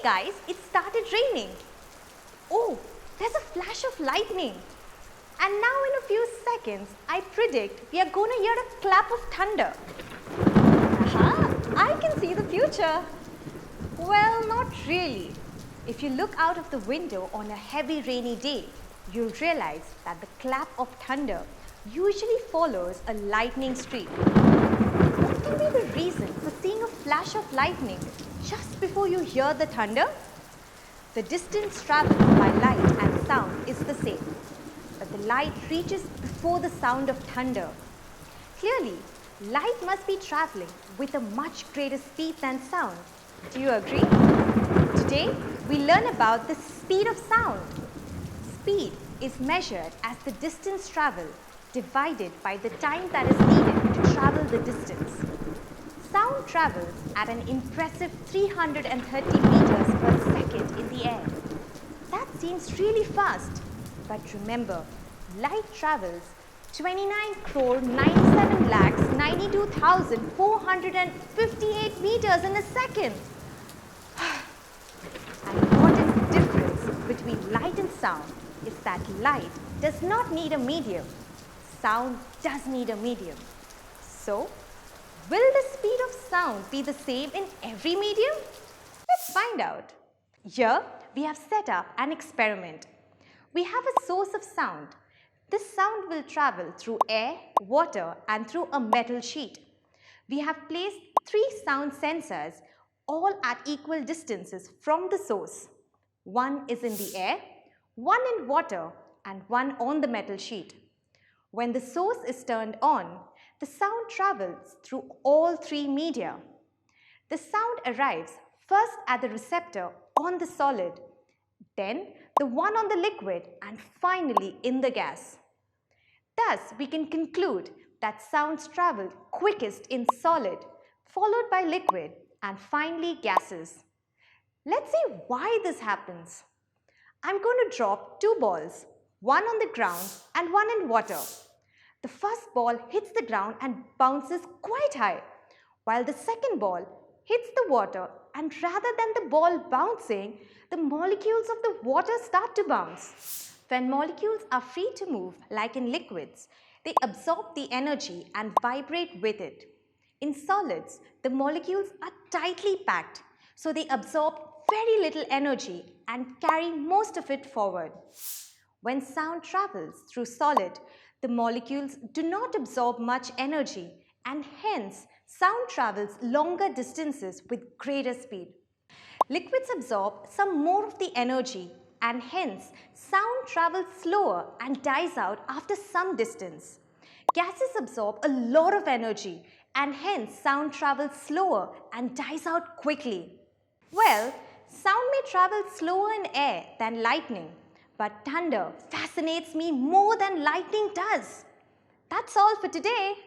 guys, it started raining. Oh, there's a flash of lightning. And now in a few seconds, I predict we are going to hear a clap of thunder. Aha, I can see the future. Well, not really. If you look out of the window on a heavy rainy day, you'll realize that the clap of thunder usually follows a lightning streak. What can be the reason for seeing a flash of lightning just before you hear the thunder? The distance traveled by light and sound is the same, but the light reaches before the sound of thunder. Clearly, light must be traveling with a much greater speed than sound. Do you agree? Today, we learn about the speed of sound. Speed is measured as the distance traveled divided by the time that is needed to travel the distance. Sound travels at an impressive 330 meters per second in the air. That seems really fast, but remember, light travels 29,97,92,458 meters in a second. And what is the difference between light and sound is that light does not need a medium. Sound does need a medium. So, will the speed of sound be the same in every medium? Let's find out. Here, we have set up an experiment. We have a source of sound. This sound will travel through air, water, and through a metal sheet. We have placed 3 sound sensors, all at equal distances from the source. One is in the air, one in water, and one on the metal sheet. When the source is turned on, the sound travels through all 3 media. The sound arrives first at the receptor on the solid, then the one on the liquid, and finally in the gas. Thus, we can conclude that sounds travel quickest in solid, followed by liquid, and finally gases. Let's see why this happens. I'm going to drop 2 balls, one on the ground and one in water. The first ball hits the ground and bounces quite high, while the second ball hits the water, and rather than the ball bouncing, the molecules of the water start to bounce. When molecules are free to move, like in liquids, they absorb the energy and vibrate with it. In solids, the molecules are tightly packed, so they absorb very little energy and carry most of it forward. When sound travels through solid, the molecules do not absorb much energy, and hence sound travels longer distances with greater speed. Liquids absorb some more of the energy, and hence sound travels slower and dies out after some distance. Gases absorb a lot of energy, and hence sound travels slower and dies out quickly. Well, sound may travel slower in air than lightning, but thunder fascinates me more than lightning does. That's all for today.